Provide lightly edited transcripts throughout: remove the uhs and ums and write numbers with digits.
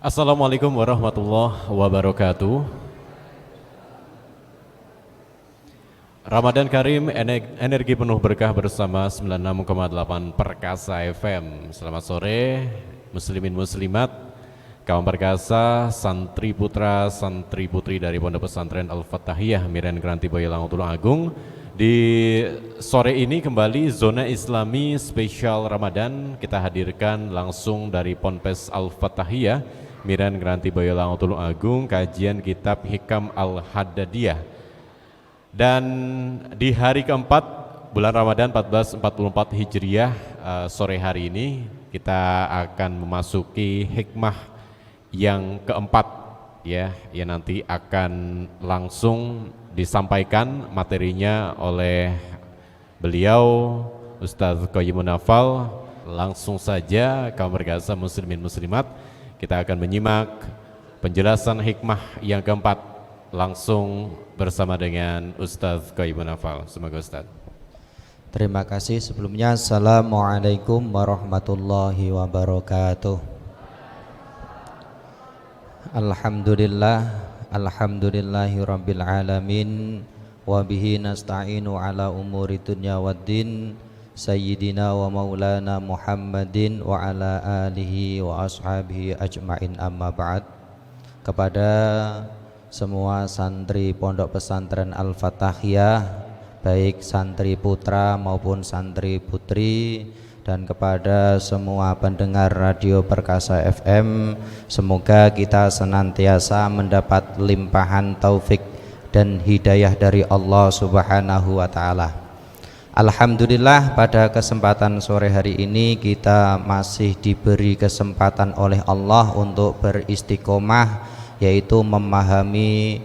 Assalamualaikum warahmatullahi wabarakatuh. Ramadan Karim, energi penuh berkah bersama 96,8 Perkasa FM. Selamat sore muslimin muslimat, kaum perkasa, santri putra, santri putri dari Pondok Pesantren Al-Fatahiyah Miren Granti Boyolali Tulungagung. Di sore ini kembali Zona Islami Spesial Ramadan kita hadirkan langsung dari Ponpes Al-Fatahiyah Miren Granti Boyolali Tulungagung, kajian kitab Hikam Al-Haddadiyah. Dan di hari keempat bulan Ramadan 1444 Hijriah, sore hari ini kita akan memasuki hikmah yang keempat ya, yang nanti akan langsung disampaikan materinya oleh beliau Ustadz Qoyyimun Nafal. Langsung saja kaum perkasa muslimin muslimat, kita akan menyimak penjelasan hikmah yang keempat langsung bersama dengan Ustadz Qoyyimun Nafal. Semoga Ustadz. Terima kasih sebelumnya. Assalamualaikum warahmatullahi wabarakatuh. Alhamdulillah, alhamdulillahi rabbil alamin, wa bihi nasta'inu ala umuri dunya waddin, sayyidina wa maulana Muhammadin wa ala alihi wa ashabihi ajma'in, amma ba'd. Kepada semua santri Pondok Pesantren Al-Fatahiyah, baik santri putra maupun santri putri, dan kepada semua pendengar Radio Perkasa FM, semoga kita senantiasa mendapat limpahan taufik dan hidayah dari Allah Subhanahu wa Ta'ala. Alhamdulillah, pada kesempatan sore hari ini kita masih diberi kesempatan oleh Allah untuk beristiqomah, yaitu memahami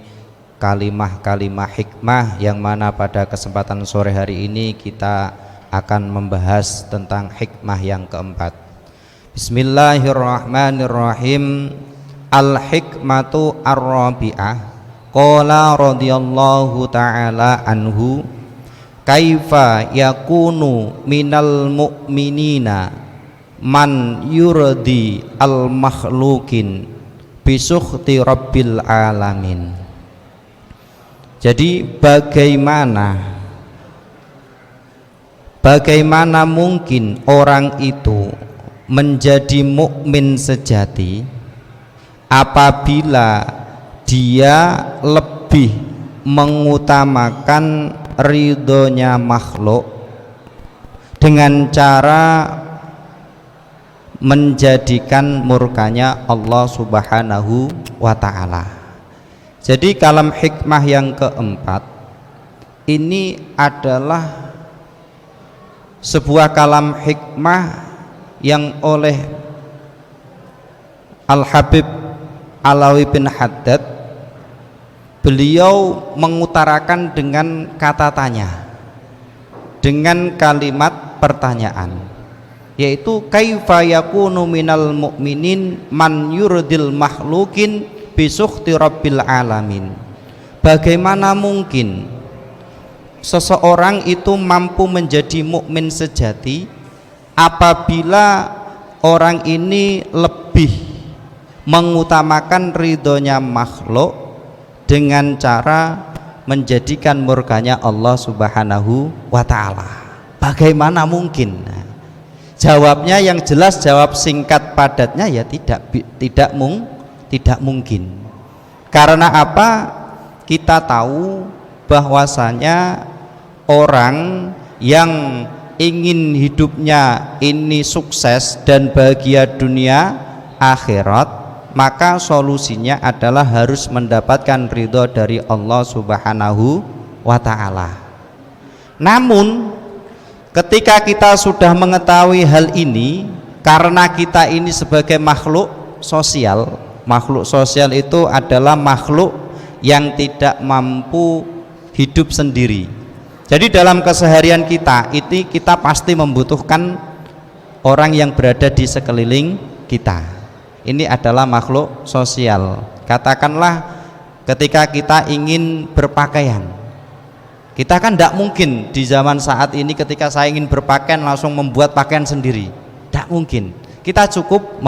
kalimah-kalimah hikmah, yang mana pada kesempatan sore hari ini kita akan membahas tentang hikmah yang keempat. Bismillahirrahmanirrahim. Al-hikmatu ar-rabi'ah. Qala radhiyallahu ta'ala anhu, kaifa yakunu minal mu'minina man yurdi al-makhlukin bisukhti rabbil alamin. Jadi bagaimana mungkin orang itu menjadi mukmin sejati apabila dia lebih mengutamakan ridhonya makhluk dengan cara menjadikan murkanya Allah Subhanahu wa Ta'ala. Jadi kalam hikmah yang keempat ini adalah sebuah kalam hikmah yang oleh Al-Habib Alawi bin Haddad, beliau mengutarakan dengan kata tanya, dengan kalimat pertanyaan, yaitu kaifa yakunu minal mu'minin man yurdil makhlukin bisukhti rabbil alamin. Bagaimana mungkin seseorang itu mampu menjadi mukmin sejati apabila orang ini lebih mengutamakan ridhonya makhluk dengan cara menjadikan murkanya Allah Subhanahu wa Ta'ala. Bagaimana mungkin? Jawabnya yang jelas, jawab singkat padatnya ya tidak mungkin. Karena apa? Kita tahu bahwasanya orang yang ingin hidupnya ini sukses dan bahagia dunia akhirat, maka solusinya adalah harus mendapatkan ridho dari Allah Subhanahu wa Ta'ala. Namun ketika kita sudah mengetahui hal ini, karena kita ini sebagai makhluk sosial itu adalah makhluk yang tidak mampu hidup sendiri. Jadi dalam keseharian kita itu kita pasti membutuhkan orang yang berada di sekeliling kita. Ini adalah makhluk sosial. Katakanlah ketika kita ingin berpakaian, kita kan tidak mungkin di zaman saat ini ketika saya ingin berpakaian langsung membuat pakaian sendiri, tidak mungkin. Kita cukup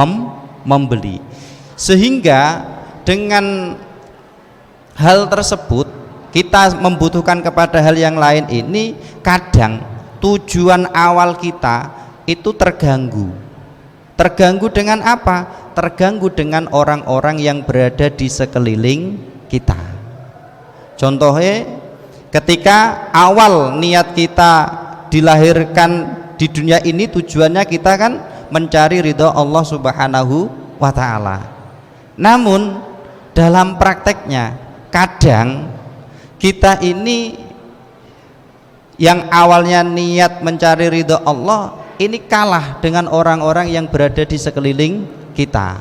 membeli. Sehingga dengan hal tersebut kita membutuhkan kepada hal yang lain ini, kadang tujuan awal kita itu terganggu. Terganggu dengan apa? Terganggu dengan orang-orang yang berada di sekeliling kita. Contohnya ketika awal niat kita dilahirkan di dunia ini, tujuannya kita kan mencari ridho Allah Subhanahu wa ta'ala. Namun dalam prakteknya kadang kita ini yang awalnya niat mencari ridho Allah ini kalah dengan orang-orang yang berada di sekeliling kita.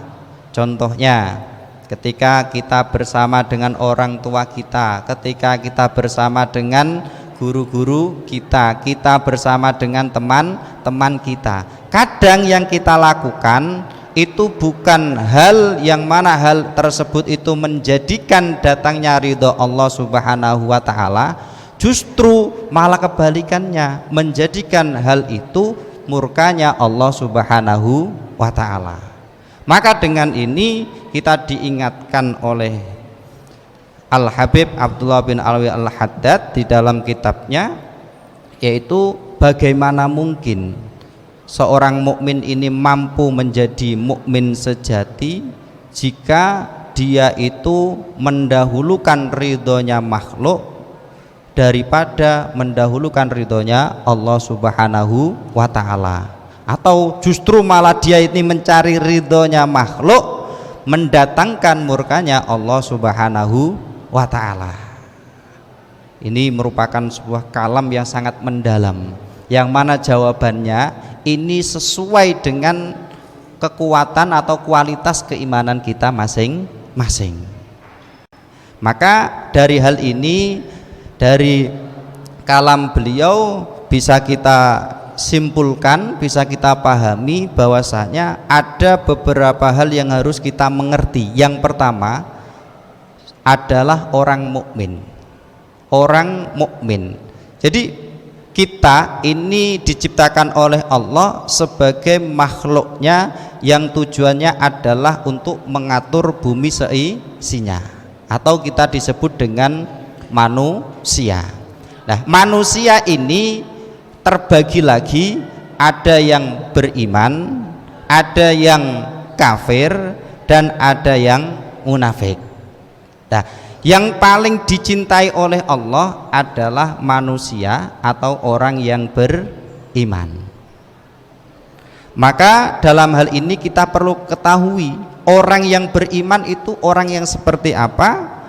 Contohnya ketika kita bersama dengan orang tua kita, ketika kita bersama dengan guru-guru kita, kita bersama dengan teman-teman kita, kadang yang kita lakukan itu bukan hal yang mana hal tersebut itu menjadikan datangnya ridho Allah Subhanahu wa ta'ala, justru malah kebalikannya, menjadikan hal itu murkanya Allah Subhanahu wa ta'ala. Maka dengan ini kita diingatkan oleh Al-Habib Abdullah bin Alwi Al-Haddad di dalam kitabnya, yaitu bagaimana mungkin seorang mukmin ini mampu menjadi mukmin sejati jika dia itu mendahulukan ridhonya makhluk daripada mendahulukan ridhonya Allah Subhanahu wa ta'ala, atau justru malah dia ini mencari ridhonya makhluk mendatangkan murkanya Allah Subhanahu wa ta'ala. Ini merupakan sebuah kalam yang sangat mendalam, yang mana jawabannya ini sesuai dengan kekuatan atau kualitas keimanan kita masing-masing. Maka dari hal ini, dari kalam beliau bisa kita simpulkan, bisa kita pahami bahwasanya ada beberapa hal yang harus kita mengerti. Yang pertama adalah orang mukmin. Orang mukmin. Jadi kita ini diciptakan oleh Allah sebagai makhluknya yang tujuannya adalah untuk mengatur bumi seisinya, atau kita disebut dengan manusia. Nah, manusia ini terbagi lagi, ada yang beriman, ada yang kafir, dan ada yang munafik. Nah, yang paling dicintai oleh Allah adalah manusia atau orang yang beriman. Maka dalam hal ini kita perlu ketahui orang yang beriman itu orang yang seperti apa.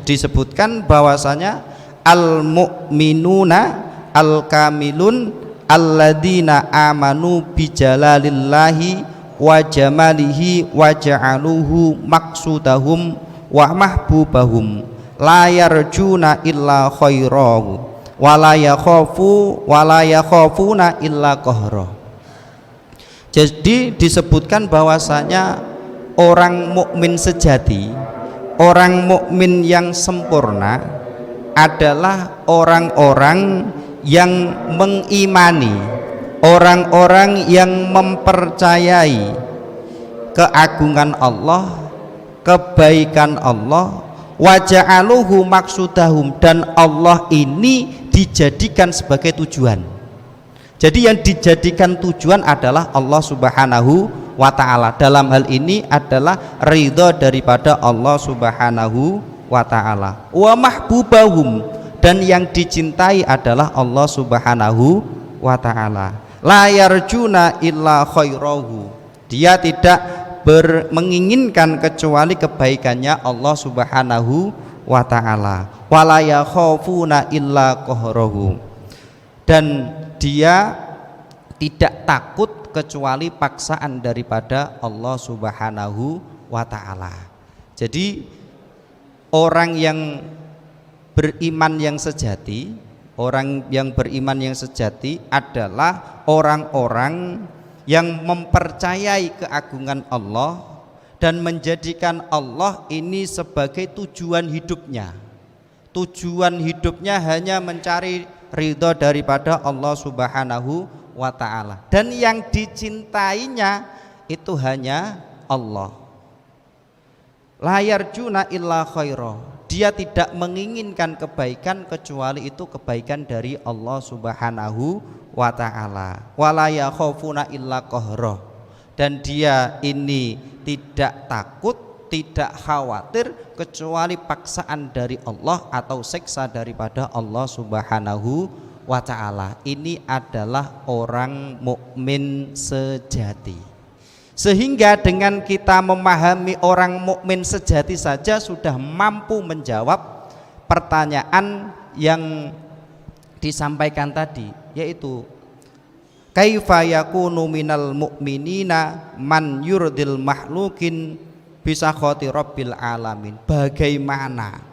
Disebutkan bahwasanya al-mu'minuna al-kamilun alladzina amanu bijalalillahi wa jamalihi wa ja'aluhu maksudahum wa mahbubahum la yarjuna illa khairahu wa la yakhafuna illa qahra. Jadi disebutkan bahwasanya orang mukmin sejati, orang mukmin yang sempurna adalah orang-orang yang mengimani, orang-orang yang mempercayai keagungan Allah, kebaikan Allah, wa ja'aluhu maksudahum, dan Allah ini dijadikan sebagai tujuan. Jadi yang dijadikan tujuan adalah Allah Subhanahu wa ta'ala. Dalam hal ini adalah ridho daripada Allah Subhanahu wa ta'ala. Wa mahbubahum, dan yang dicintai adalah Allah Subhanahu wa ta'ala. La yarjuna illa khairahu, dia tidak menginginkan kecuali kebaikannya Allah Subhanahu wa ta'ala. Wa la yakhafuna illa qahrahu, dan dia tidak takut kecuali paksaan daripada Allah Subhanahu wa ta'ala. Jadi orang yang beriman yang sejati, orang yang beriman yang sejati adalah orang-orang yang mempercayai keagungan Allah dan menjadikan Allah ini sebagai tujuan hidupnya. Tujuan hidupnya hanya mencari ridho daripada Allah Subhanahu wa ta'ala, dan yang dicintainya itu hanya Allah. La yarjuna illa khaira. Dia tidak menginginkan kebaikan kecuali itu kebaikan dari Allah Subhanahu wa taala. Wala yakhafuna illa qahra. Dan dia ini tidak takut, tidak khawatir kecuali paksaan dari Allah atau siksa daripada Allah Subhanahu wa taala. Ini adalah orang mukmin sejati. Sehingga dengan kita memahami orang mukmin sejati saja sudah mampu menjawab pertanyaan yang disampaikan tadi, yaitu kaifa yakunu minal mu'minina man yurdil mahlukin bisakhati rabbil alamin. Bagaimana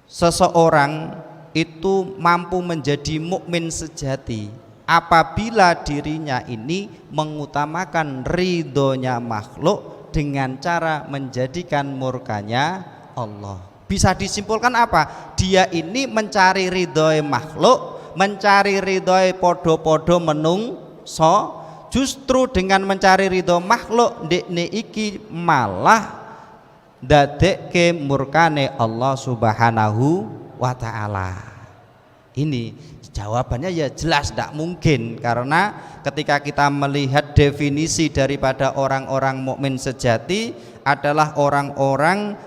seseorang itu mampu menjadi mukmin sejati apabila dirinya ini mengutamakan ridhonya makhluk dengan cara menjadikan murkanya Allah. Bisa disimpulkan apa? Dia ini mencari ridhoe makhluk, mencari ridhoe podo-podo menungso. Justru dengan mencari ridho makhluk ndekne iki malah ndadekke murkane Allah Subhanahu wa taala. Ini jawabannya ya jelas tidak mungkin, karena ketika kita melihat definisi daripada orang-orang mukmin sejati adalah orang-orang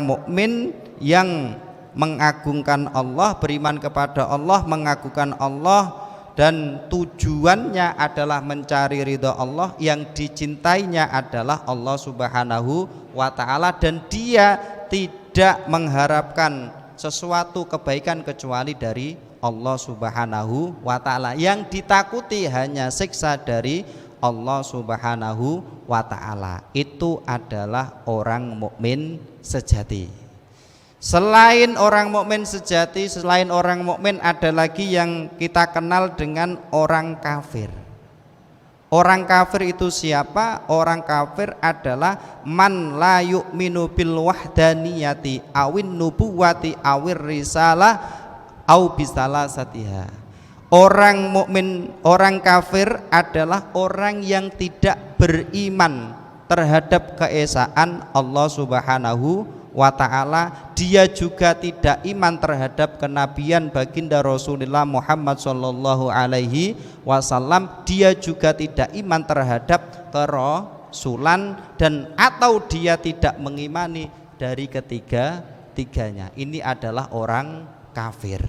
mukmin yang mengagungkan Allah, beriman kepada Allah, mengagungkan Allah, dan tujuannya adalah mencari ridha Allah, yang dicintainya adalah Allah Subhanahu wa taala, dan dia tidak mengharapkan sesuatu kebaikan kecuali dari Allah Subhanahu wa taala. Yang ditakuti hanya siksa dari Allah Subhanahu wa taala. Itu adalah orang mukmin sejati. Selain orang mukmin sejati, selain orang mukmin ada lagi yang kita kenal dengan orang kafir. Orang kafir itu siapa? Orang kafir adalah man la yu'minu bil wahdaniyati awin nubuwati awir risalah au bisalasatiha. Orang mukmin, orang kafir adalah orang yang tidak beriman terhadap keesaan Allah Subhanahu wa ta'ala. Dia juga tidak iman terhadap kenabian baginda Rasulullah Muhammad sallallahu alaihi wasallam. Dia juga tidak iman terhadap kerasulan, dan atau dia tidak mengimani dari ketiga-tiganya. Ini adalah orang kafir.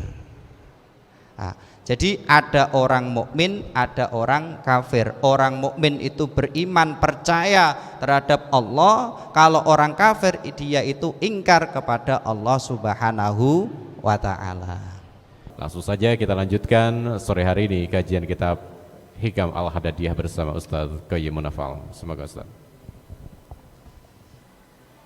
Nah, jadi ada orang mukmin, ada orang kafir. Orang mukmin itu beriman, percaya terhadap Allah. Kalau orang kafir dia itu ingkar kepada Allah Subhanahu wa ta'ala. Langsung saja kita lanjutkan sore hari ini kajian kitab Hikam Al-Hadadiyah bersama Ustaz Qayyim Munafal. Semoga Ustaz.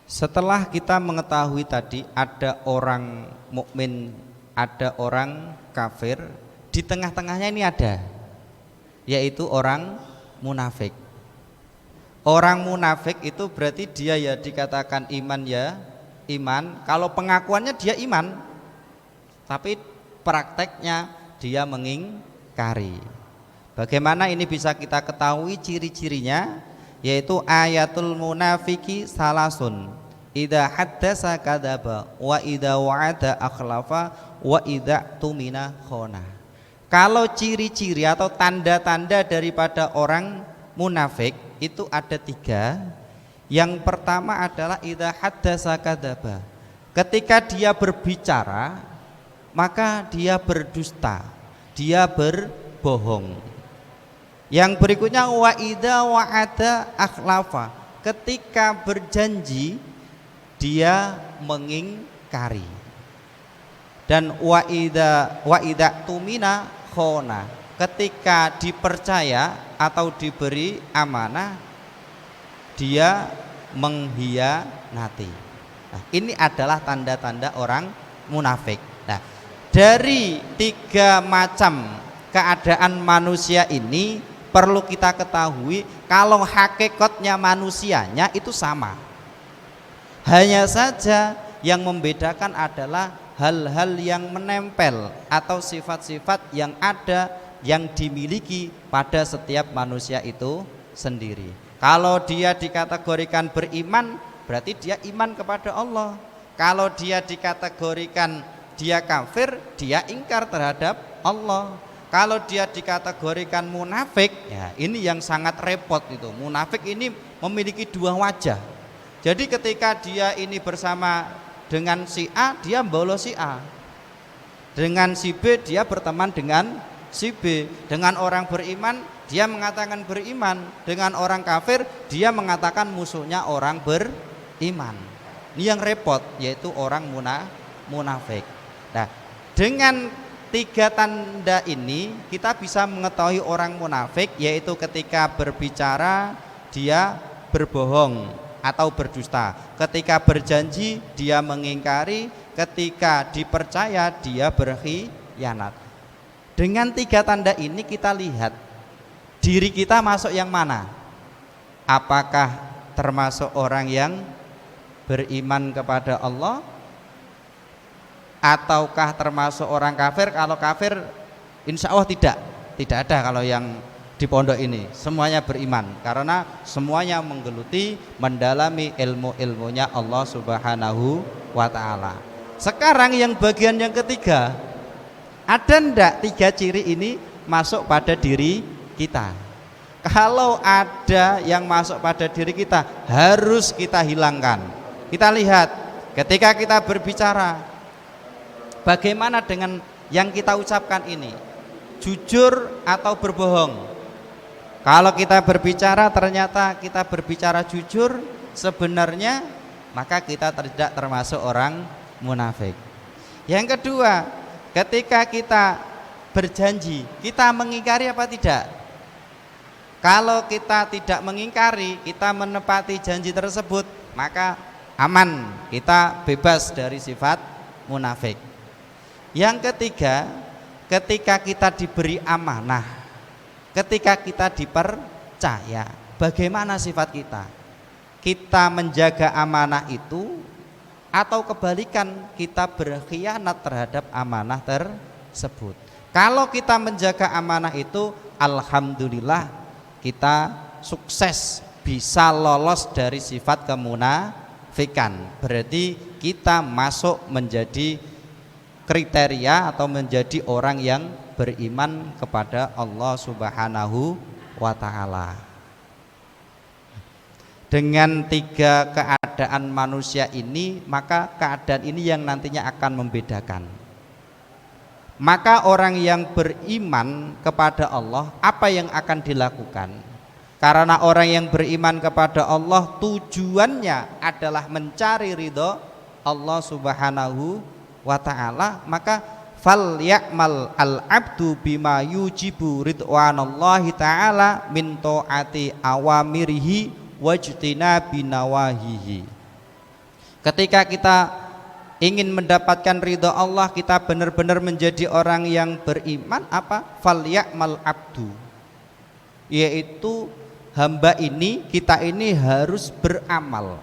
Setelah kita mengetahui tadi ada orang mukmin, ada orang kafir, di tengah-tengahnya ini ada, yaitu orang munafik. Orang munafik itu berarti dia ya dikatakan iman ya iman, kalau pengakuannya dia iman, tapi prakteknya dia mengingkari. Bagaimana ini bisa kita ketahui ciri-cirinya? Yaitu ayatul munafiki salasun, idza haddasa kadzaba wa idza wa'ada akhlafa wa idza tumina khana. Kalau ciri-ciri atau tanda-tanda daripada orang munafik itu ada 3. Yang pertama adalah idza haddasa kadzaba. Ketika dia berbicara maka dia berdusta, dia berbohong. Yang berikutnya wa idza wa'ada akhlafa. Ketika berjanji dia mengingkari. Dan wa idza tumina khona. Ketika dipercaya atau diberi amanah dia mengkhianati. Nah, ini adalah tanda-tanda orang munafik. Nah, dari 3 macam keadaan manusia ini perlu kita ketahui kalau hakikatnya manusianya itu sama. Hanya saja yang membedakan adalah hal-hal yang menempel atau sifat-sifat yang ada yang dimiliki pada setiap manusia itu sendiri. Kalau dia dikategorikan beriman, berarti dia iman kepada Allah. Kalau dia dikategorikan dia kafir, dia ingkar terhadap Allah. Kalau dia dikategorikan munafik, ya ini yang sangat repot itu. Munafik ini memiliki dua wajah. Jadi ketika dia ini bersama dengan si A, dia bolos si A. Dengan si B, dia berteman dengan si B. Dengan orang beriman, dia mengatakan beriman. Dengan orang kafir, dia mengatakan musuhnya orang beriman. Ini yang repot, yaitu orang munafik. Nah, dengan tiga tanda ini kita bisa mengetahui orang munafik, yaitu ketika berbicara dia berbohong atau berdusta, ketika berjanji dia mengingkari, ketika dipercaya dia berkhianat. Dengan tiga tanda ini kita lihat diri kita masuk yang mana. Apakah termasuk orang yang beriman kepada Allah, ataukah termasuk orang kafir? Kalau kafir insya Allah tidak ada kalau yang di pondok ini, semuanya beriman karena semuanya menggeluti mendalami ilmu-ilmunya Allah Subhanahu wa ta'ala. Sekarang yang bagian yang ketiga, ada ndak tiga ciri ini masuk pada diri kita? Kalau ada yang masuk pada diri kita, harus kita hilangkan. Kita lihat ketika kita berbicara, bagaimana dengan yang kita ucapkan ini? Jujur atau berbohong? Kalau kita berbicara ternyata kita berbicara jujur, sebenarnya maka kita tidak termasuk orang munafik. Yang kedua, ketika kita berjanji, kita mengingkari apa tidak? Kalau kita tidak mengingkari, kita menepati janji tersebut, maka aman, kita bebas dari sifat munafik. Yang ketiga, ketika kita diberi amanah, ketika kita dipercaya, bagaimana sifat kita? Kita menjaga amanah itu atau kebalikan, kita berkhianat terhadap amanah tersebut? Kalau kita menjaga amanah itu, alhamdulillah kita sukses, bisa lolos dari sifat kemunafikan. Berarti kita masuk menjadi kriteria atau menjadi orang yang beriman kepada Allah Subhanahu wa ta'ala. Dengan tiga keadaan manusia ini, maka keadaan ini yang nantinya akan membedakan. Maka orang yang beriman kepada Allah, apa yang akan dilakukan? Karena orang yang beriman kepada Allah tujuannya adalah mencari ridho Allah Subhanahu wa ta'ala, maka fal ya'mal al-abdu bima yujibu ridwanallahi ta'ala min ta'ati awamirihi wajtinabi nawahihi. Ketika kita ingin mendapatkan ridho Allah, kita benar-benar menjadi orang yang beriman, apa? Fal ya'mal abdu, yaitu hamba ini, kita ini harus beramal,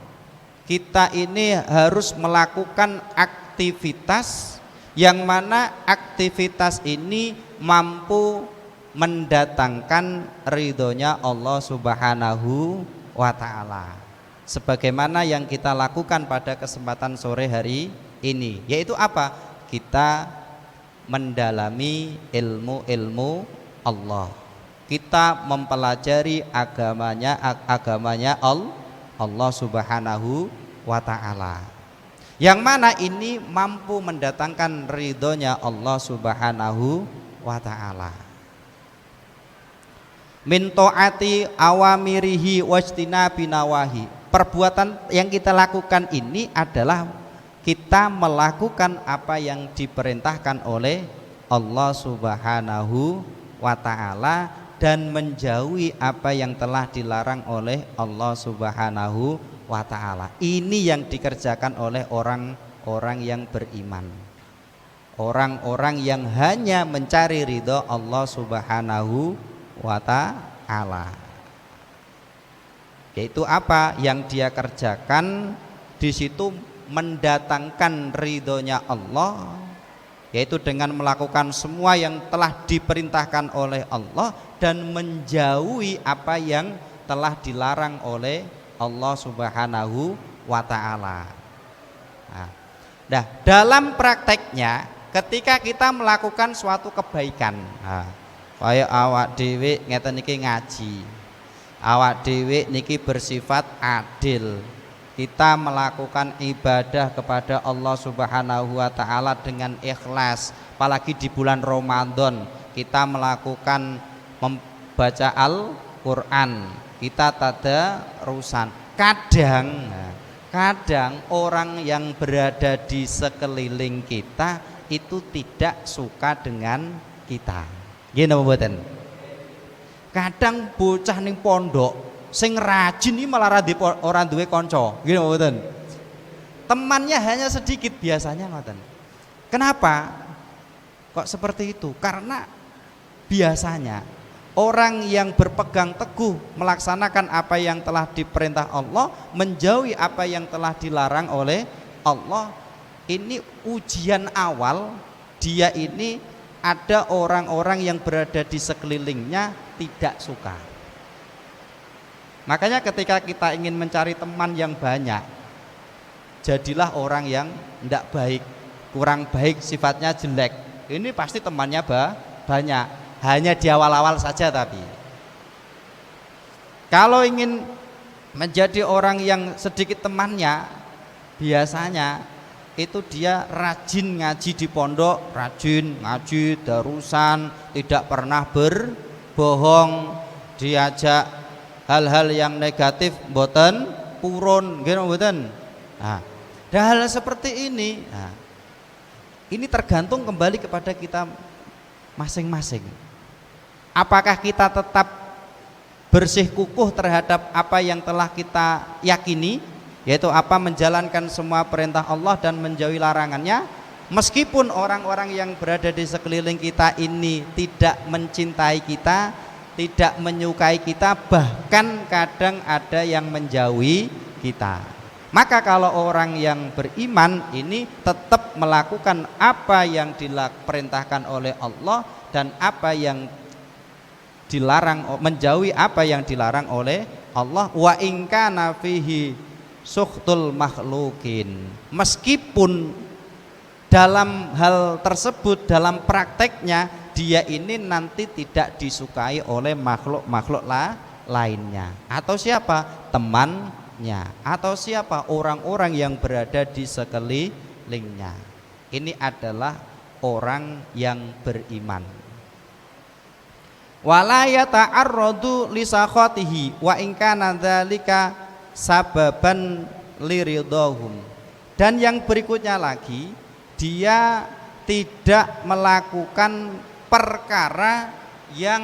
kita ini harus melakukan aktivitas yang mana aktivitas ini mampu mendatangkan ridhonya Allah Subhanahu wa ta'ala, sebagaimana yang kita lakukan pada kesempatan sore hari ini, yaitu apa? Kita mendalami ilmu-ilmu Allah, kita mempelajari agamanya Allah Subhanahu wa ta'ala, yang mana ini mampu mendatangkan ridhonya Allah Subhanahu wa ta'ala. Min ta'ati awamirihi wajtinabi nawahi. Perbuatan yang kita lakukan ini adalah kita melakukan apa yang diperintahkan oleh Allah Subhanahu wa ta'ala dan menjauhi apa yang telah dilarang oleh Allah Subhanahu wa ta'ala. Ini yang dikerjakan oleh orang-orang yang beriman, orang-orang yang hanya mencari ridho Allah Subhanahu wa ta'ala. Yaitu apa yang dia kerjakan di situ mendatangkan ridhonya Allah, yaitu dengan melakukan semua yang telah diperintahkan oleh Allah dan menjauhi apa yang telah dilarang oleh Allah Subhanahu wa taala. Nah, dalam prakteknya ketika kita melakukan suatu kebaikan, kayak awak dhewe ngeten niki ngaji, awak dhewe niki bersifat adil, kita melakukan ibadah kepada Allah Subhanahu wa taala dengan ikhlas, apalagi di bulan Ramadan kita melakukan membaca Al-Qur'an, kita tadarusan. Kadang orang yang berada di sekeliling kita itu tidak suka dengan kita. Nggih napa mboten? Kadang bocah ning pondok sing rajin iki malah ora duwe kanca. Nggih napa mboten? Temannya hanya sedikit biasanya ngoten. Kenapa kok seperti itu? Karena biasanya orang yang berpegang teguh melaksanakan apa yang telah diperintah Allah, menjauhi apa yang telah dilarang oleh Allah, ini ujian awal. Dia ini ada orang-orang yang berada di sekelilingnya tidak suka. Makanya ketika kita ingin mencari teman yang banyak, jadilah orang yang tidak baik, kurang baik, sifatnya jelek. Ini pasti temannya banyak. Hanya di awal-awal saja. Tapi kalau ingin menjadi orang yang sedikit temannya, biasanya itu dia rajin ngaji di pondok, rajin ngaji darusan, tidak pernah berbohong, diajak hal-hal yang negatif mboten purun, nggih mboten. Hal seperti ini, ini tergantung kembali kepada kita masing-masing. Apakah kita tetap bersih kukuh terhadap apa yang telah kita yakini, yaitu apa, menjalankan semua perintah Allah dan menjauhi larangannya, meskipun orang-orang yang berada di sekeliling kita ini tidak mencintai kita, tidak menyukai kita, bahkan kadang ada yang menjauhi kita. Maka kalau orang yang beriman ini tetap melakukan apa yang diperintahkan oleh Allah dan apa yang dilarang, menjauhi apa yang dilarang oleh Allah. Wa in kana fihi sukhtul makhlukin, meskipun dalam hal tersebut, dalam prakteknya dia ini nanti tidak disukai oleh makhluk-makhluk lainnya. Atau siapa? Temannya. Atau siapa? Orang-orang yang berada di sekelilingnya. Ini adalah orang yang beriman. Wala yata'arradu li sakhatihi wa in kana dzalika sababan liridhahum. Dan yang berikutnya lagi, dia tidak melakukan perkara yang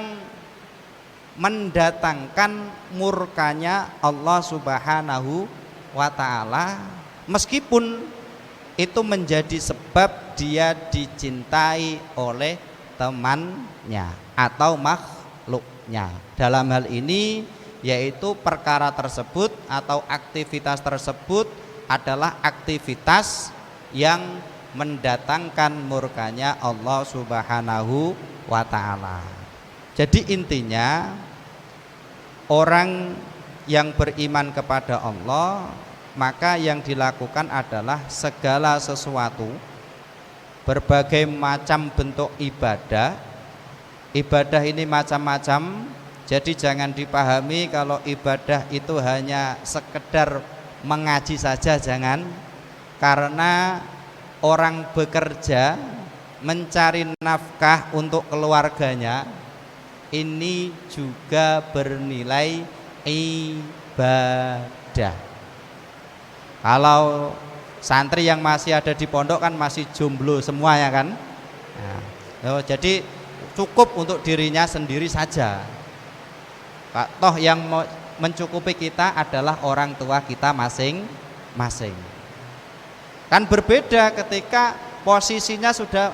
mendatangkan murkanya Allah Subhanahu wa taala, meskipun itu menjadi sebab dia dicintai oleh temannya atau makhluknya. Dalam hal ini yaitu perkara tersebut atau aktivitas tersebut adalah aktivitas yang mendatangkan murkanya Allah Subhanahu wa taala. Jadi intinya orang yang beriman kepada Allah, maka yang dilakukan adalah segala sesuatu, berbagai macam bentuk ibadah. Ibadah ini macam-macam, jadi jangan dipahami kalau ibadah itu hanya sekedar mengaji saja, jangan. Karena orang bekerja mencari nafkah untuk keluarganya ini juga bernilai ibadah. Kalau santri yang masih ada di pondok kan masih jomblo semuanya kan. Jadi cukup untuk dirinya sendiri saja. Toh yang mencukupi kita adalah orang tua kita masing-masing. Kan berbeda ketika posisinya sudah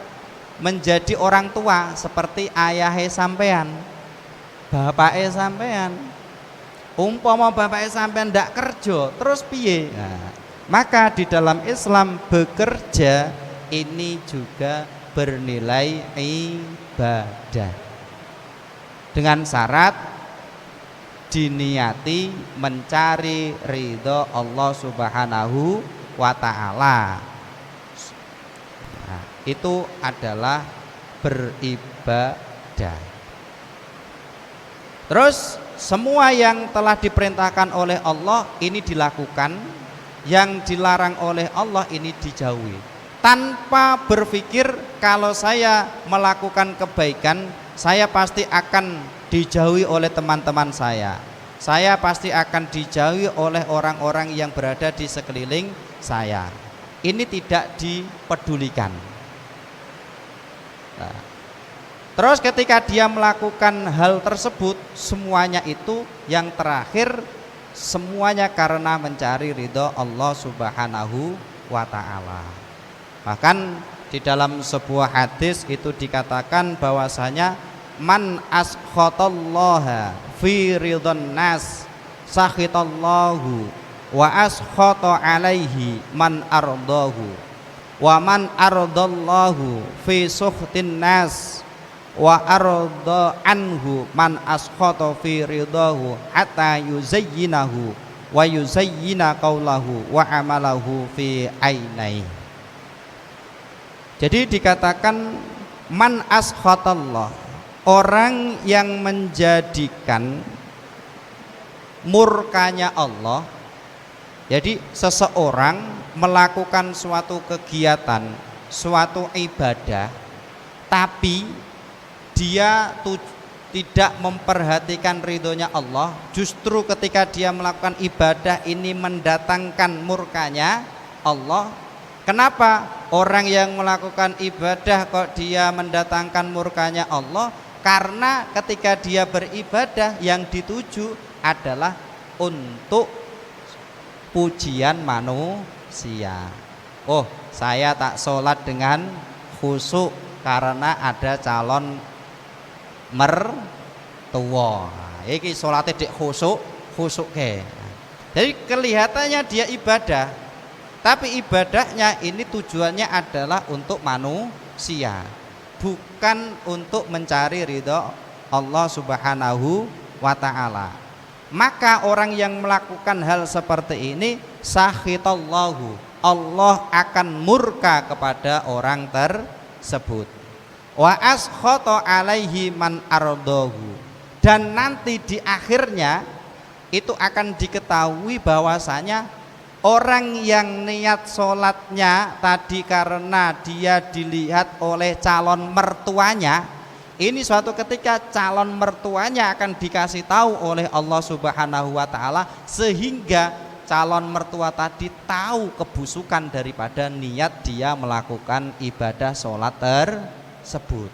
menjadi orang tua, seperti ayahnya sampean, bapaknya sampean. Umpama bapaknya sampean ndak kerja, terus piye? Maka di dalam Islam bekerja ini juga bernilai ibadah, dengan syarat diniati mencari ridho Allah Subhanahu wa ta'ala. Nah, itu adalah beribadah. Terus semua yang telah diperintahkan oleh Allah ini dilakukan, yang dilarang oleh Allah ini dijauhi, tanpa berpikir kalau saya melakukan kebaikan saya pasti akan dijauhi oleh teman-teman saya pasti akan dijauhi oleh orang-orang yang berada di sekeliling saya. Ini tidak dipedulikan. Nah, terus ketika dia melakukan hal tersebut, semuanya itu yang terakhir semuanya karena mencari ridho Allah Subhanahu wa ta'ala. Bahkan di dalam sebuah hadis itu dikatakan bahwasanya man askhatallaha fi ridhon nas sakhitallahu wa askhata alaihi man ardahu wa man ardallahu fi sukhtin nas wa arda anhu man askhata fi ridahu hatta yuzayyinahu wa yuzayyina qawlahu wa amalahu fi ainai. Jadi dikatakan man askhatallah, orang yang menjadikan murkanya Allah. Jadi seseorang melakukan suatu kegiatan, suatu ibadah, tapi dia tidak memperhatikan ridhonya Allah. Justru ketika dia melakukan ibadah ini mendatangkan murkanya Allah. Kenapa? Orang yang melakukan ibadah kok dia mendatangkan murkanya Allah? Karena ketika dia beribadah yang dituju adalah untuk pujian manusia. Oh, saya tak sholat dengan khusyuk karena ada calon mertua. Iki sholatnya dek khusyuk ke. Jadi kelihatannya dia ibadah, tapi ibadahnya ini tujuannya adalah untuk manusia, bukan untuk mencari ridho Allah Subhanahu wa ta'ala. Maka orang yang melakukan hal seperti ini sakhitallahu, Allah akan murka kepada orang tersebut. Wa askhata alaihi man ardahu, dan nanti di akhirnya itu akan diketahui bahwasanya orang yang niat sholatnya tadi karena dia dilihat oleh calon mertuanya, ini suatu ketika calon mertuanya akan dikasih tahu oleh Allah Subhanahu wa ta'ala, sehingga calon mertua tadi tahu kebusukan daripada niat dia melakukan ibadah sholat tersebut.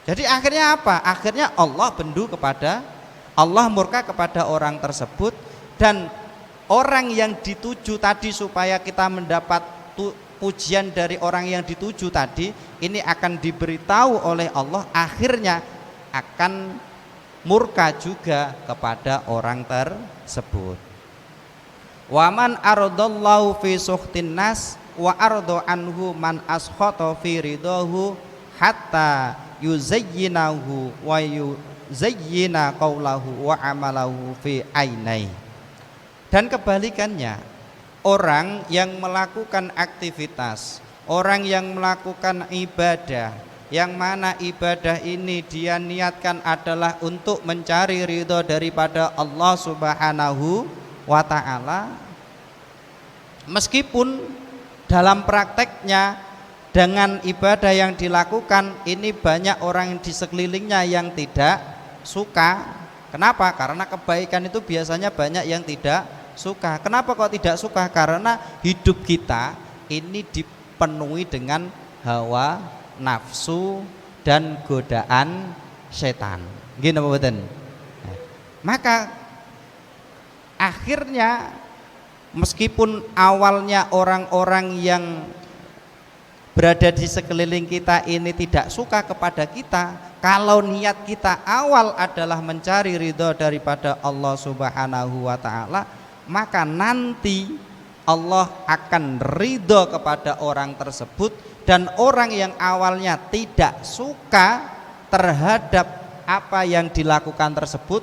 Jadi akhirnya apa? Akhirnya Allah murka kepada orang tersebut, dan orang yang dituju tadi supaya kita mendapat pujian dari orang yang dituju tadi ini akan diberitahu oleh Allah, akhirnya akan murka juga kepada orang tersebut. Wa man ardallahu fi sukhtin nas wa ardo anhu man askhata fi ridahu hatta yuzayyinahu wa yuzayyina qawlahu wa amalahu fi ainai. Dan kebalikannya, orang yang melakukan aktivitas, orang yang melakukan ibadah, yang mana ibadah ini dia niatkan adalah untuk mencari ridho daripada Allah Subhanahu wa ta'ala, meskipun dalam prakteknya dengan ibadah yang dilakukan ini banyak orang di sekelilingnya yang tidak suka. Kenapa? Karena kebaikan itu biasanya banyak yang tidak suka. Kenapa kok tidak suka? Karena hidup kita ini dipenuhi dengan hawa nafsu dan godaan setan. Gini apa betul? Maka akhirnya meskipun awalnya orang-orang yang berada di sekeliling kita ini tidak suka kepada kita, kalau niat kita awal adalah mencari ridho daripada Allah Subhanahu wa ta'ala, maka nanti Allah akan ridho kepada orang tersebut. Dan orang yang awalnya tidak suka terhadap apa yang dilakukan tersebut,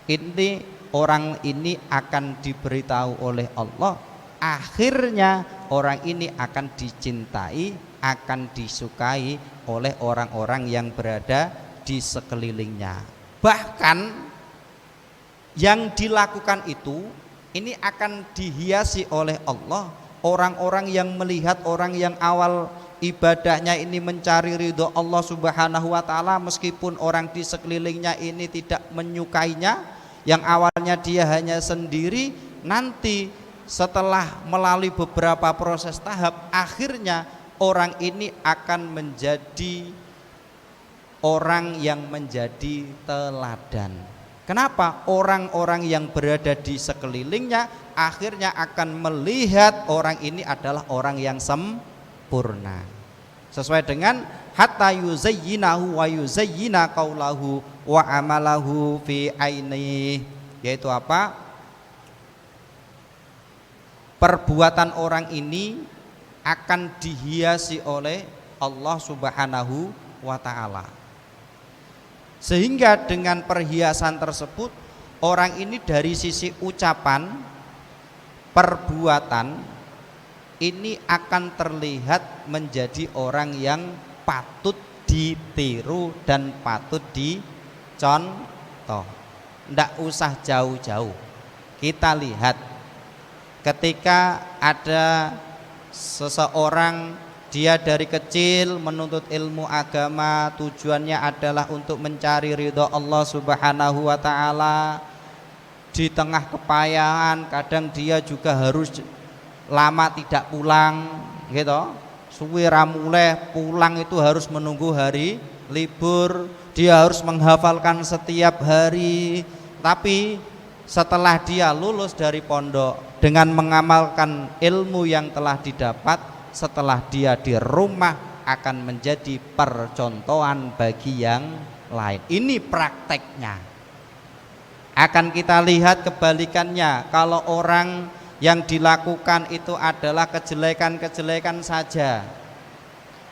ini orang ini akan diberitahu oleh Allah, akhirnya orang ini akan dicintai, akan disukai oleh orang-orang yang berada di sekelilingnya. Bahkan yang dilakukan itu ini akan dihiasi oleh Allah. Orang-orang yang melihat orang yang awal ibadahnya ini mencari ridho Allah Subhanahu wa ta'ala, meskipun orang di sekelilingnya ini tidak menyukainya, yang awalnya dia hanya sendiri, nanti setelah melalui beberapa proses tahap, akhirnya orang ini akan menjadi orang yang menjadi teladan. Kenapa? Orang-orang yang berada di sekelilingnya akhirnya akan melihat orang ini adalah orang yang sempurna, sesuai dengan hatta yuzayyinahu wa yuzayyina qaulahu wa amalahu fi aini, yaitu apa? Perbuatan orang ini akan dihiasi oleh Allah Subhanahu wa ta'ala, sehingga dengan perhiasan tersebut orang ini dari sisi ucapan, perbuatan ini akan terlihat menjadi orang yang patut ditiru dan patut dicontoh. Ndak usah jauh-jauh, kita lihat ketika ada seseorang, dia dari kecil menuntut ilmu agama, tujuannya adalah untuk mencari ridho Allah Subhanahu wa ta'ala. Di tengah kepayahan kadang dia juga harus lama tidak pulang gitu, suwi ramuleh pulang itu harus menunggu hari libur, dia harus menghafalkan setiap hari. Tapi setelah dia lulus dari pondok dengan mengamalkan ilmu yang telah didapat, setelah dia di rumah akan menjadi percontohan bagi yang lain. Ini prakteknya. Akan kita lihat kebalikannya, kalau orang yang dilakukan itu adalah kejelekan-kejelekan saja,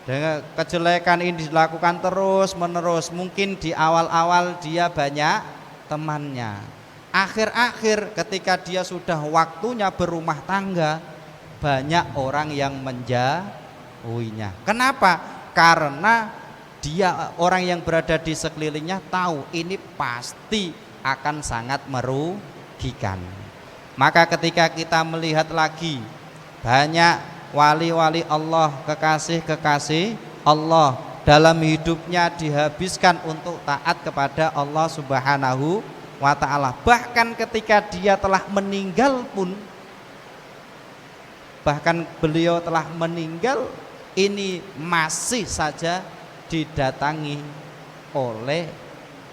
dengan kejelekan ini dilakukan terus menerus, mungkin di awal-awal dia banyak temannya, akhir-akhir ketika dia sudah waktunya berumah tangga, banyak orang yang menjauhinya. Kenapa? Karena dia, orang yang berada di sekelilingnya tahu ini pasti akan sangat merugikan. Maka ketika kita melihat lagi banyak wali-wali Allah, kekasih-kekasih Allah dalam hidupnya dihabiskan untuk taat kepada Allah Subhanahu wa ta'ala, bahkan ketika dia telah meninggal pun, bahkan beliau telah meninggal ini masih saja didatangi oleh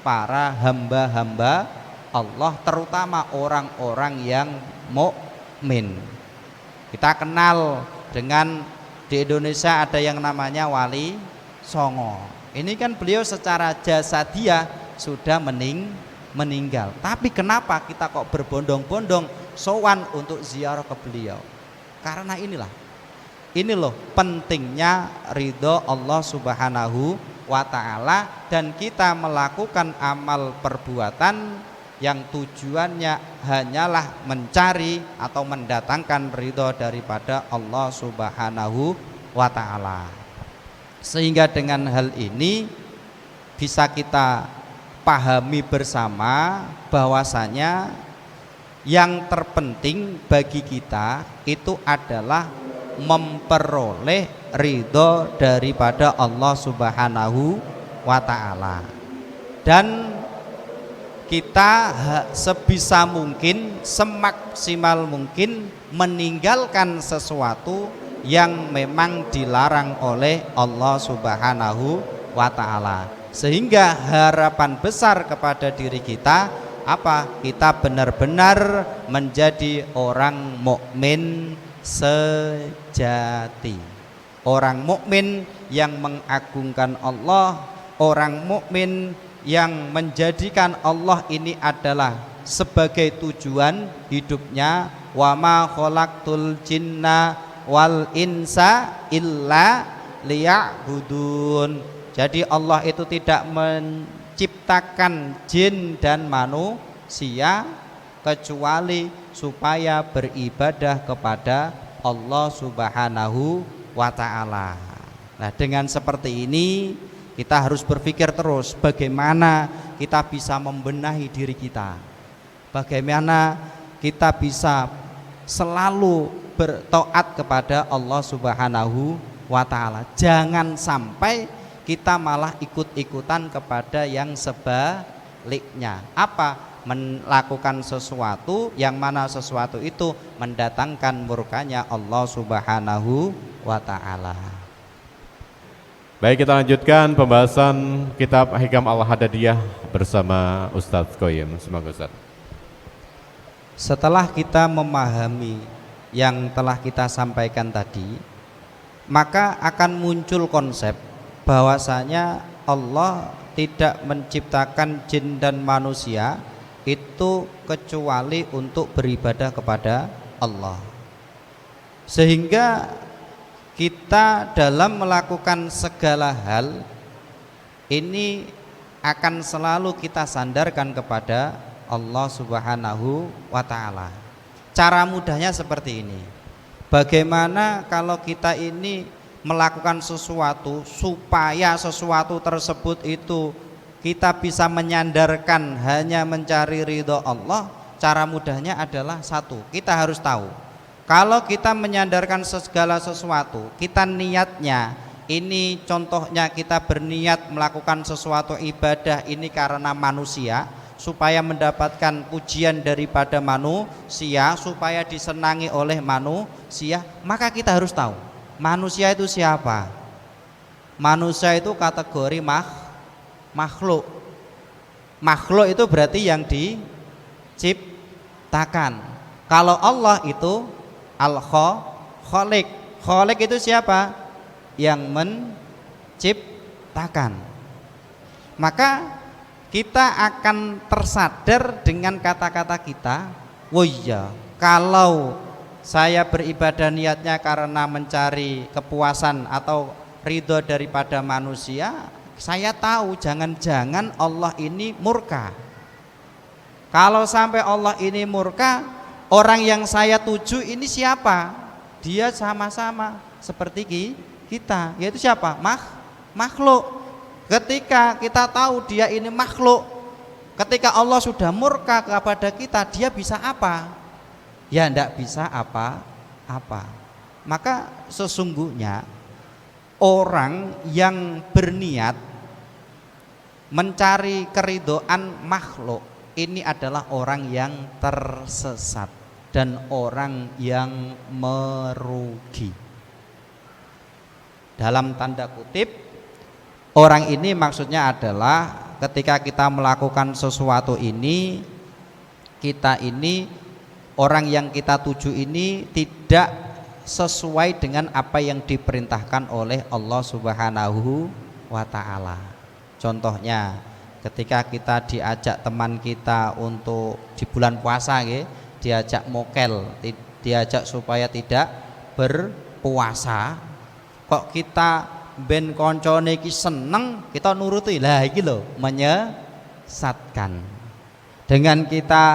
para hamba-hamba Allah, terutama orang-orang yang mukmin. Kita kenal dengan di Indonesia ada yang namanya Wali Songo. Ini kan beliau secara jasadiah sudah meninggal. Tapi kenapa kita kok berbondong-bondong sowan untuk ziarah ke beliau? Karena ini loh pentingnya ridho Allah Subhanahu wa ta'ala, dan kita melakukan amal perbuatan yang tujuannya hanyalah mencari atau mendatangkan ridho daripada Allah Subhanahu wa ta'ala. Sehingga dengan hal ini bisa kita pahami bersama bahwasanya yang terpenting bagi kita itu adalah memperoleh ridho daripada Allah Subhanahu wa ta'ala, dan kita sebisa mungkin, semaksimal mungkin meninggalkan sesuatu yang memang dilarang oleh Allah Subhanahu wa ta'ala, sehingga harapan besar kepada diri kita apa? Kita benar-benar menjadi orang mukmin sejati, orang mukmin yang mengagungkan Allah, orang mukmin yang menjadikan Allah ini adalah sebagai tujuan hidupnya. Wa ma khalaqtul jinna wal insa illa liya'budun. Jadi Allah itu tidak menciptakan jin dan manusia manusia kecuali supaya beribadah kepada Allah Subhanahu wa ta'ala. Nah, dengan seperti ini kita harus berpikir terus bagaimana kita bisa membenahi diri kita, bagaimana kita bisa selalu bertaat kepada Allah Subhanahu wa ta'ala. Jangan sampai kita malah ikut-ikutan kepada yang sebaliknya. Apa? Melakukan sesuatu yang mana sesuatu itu mendatangkan murkanya Allah Subhanahu wa ta'ala. Baik, kita lanjutkan pembahasan kitab Hikam Al-Hadadiyah bersama Ustadz Qoyim. Semoga Ustadz. Setelah kita memahami yang telah kita sampaikan tadi, maka akan muncul konsep bahwasanya Allah tidak menciptakan jin dan manusia itu kecuali untuk beribadah kepada Allah. Sehingga kita dalam melakukan segala hal ini akan selalu kita sandarkan kepada Allah Subhanahu wa ta'ala. Cara mudahnya seperti ini. Bagaimana kalau kita ini melakukan sesuatu supaya sesuatu tersebut itu kita bisa menyandarkan hanya mencari ridho Allah? Cara mudahnya adalah satu, kita harus tahu kalau kita menyandarkan segala sesuatu, kita niatnya ini, contohnya kita berniat melakukan sesuatu ibadah ini karena manusia, supaya mendapatkan pujian daripada manusia, supaya disenangi oleh manusia, maka kita harus tahu manusia itu siapa. Manusia itu kategori makhluk. Makhluk itu berarti yang diciptakan. Kalau Allah itu Al-Khaliq. Khaliq itu siapa? Yang menciptakan. Maka kita akan tersadar dengan kata-kata kita, oh iya, kalau saya beribadah niatnya karena mencari kepuasan atau ridho daripada manusia, saya tahu jangan-jangan Allah ini murka. Kalau sampai Allah ini murka, orang yang saya tuju ini siapa? Dia sama-sama seperti kita, yaitu siapa? Makhluk. Ketika kita tahu dia ini makhluk, ketika Allah sudah murka kepada kita, dia bisa apa? Ya tidak bisa apa-apa. Maka sesungguhnya orang yang berniat mencari keridhaan makhluk ini adalah orang yang tersesat dan orang yang merugi. Dalam tanda kutip, orang ini maksudnya adalah ketika kita melakukan sesuatu ini, kita ini, orang yang kita tuju ini tidak sesuai dengan apa yang diperintahkan oleh Allah Subhanahu wa ta'ala. Contohnya ketika kita diajak teman kita untuk di bulan puasa, diajak mokel, diajak supaya tidak berpuasa, kok kita ben koncone iki seneng, kita nuruti, lah iki lho menyesatkan. Dengan kita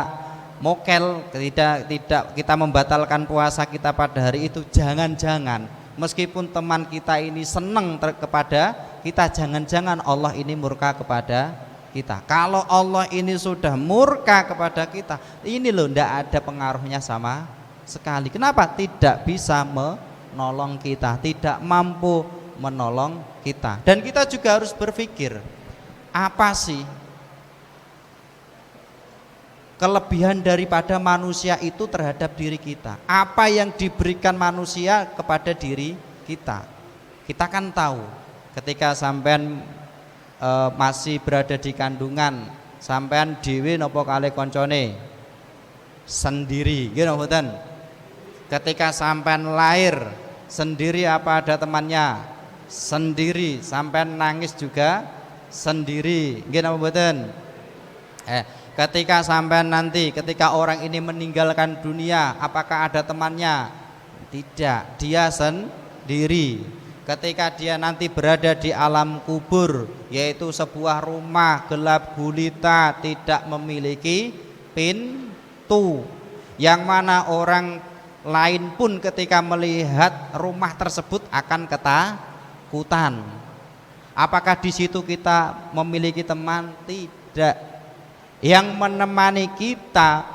mokel, tidak kita membatalkan puasa kita pada hari itu, jangan-jangan meskipun teman kita ini seneng kepada kita, jangan-jangan Allah ini murka kepada kita. Kalau Allah ini sudah murka kepada kita, ini loh ndak ada pengaruhnya sama sekali. Kenapa? Tidak bisa menolong kita, tidak mampu menolong kita. Dan kita juga harus berpikir, apa sih kelebihan daripada manusia itu terhadap diri kita? Apa yang diberikan manusia kepada diri kita? Kita kan tahu ketika sampean masih berada di kandungan, sampean dhewe napa kalih koncone sendiri, nggih napa mboten? Ketika sampean lahir sendiri apa ada temannya? Sendiri. Sampean nangis juga sendiri, nggih napa mboten? Ketika sampean nanti, ketika orang ini meninggalkan dunia, apakah ada temannya? Tidak, dia sendiri. Ketika dia nanti berada di alam kubur, yaitu sebuah rumah gelap gulita, tidak memiliki pintu, yang mana orang lain pun ketika melihat rumah tersebut akan ketakutan. Apakah di situ kita memiliki teman? Tidak. Yang menemani kita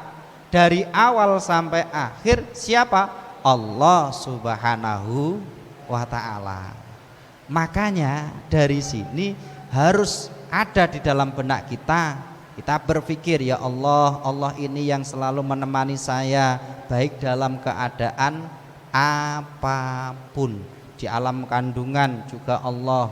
dari awal sampai akhir siapa? Allah Subhanahu wa ta'ala. Makanya dari sini harus ada di dalam benak kita. Kita berpikir, ya Allah, Allah ini yang selalu menemani saya baik dalam keadaan apapun. Di alam kandungan juga Allah,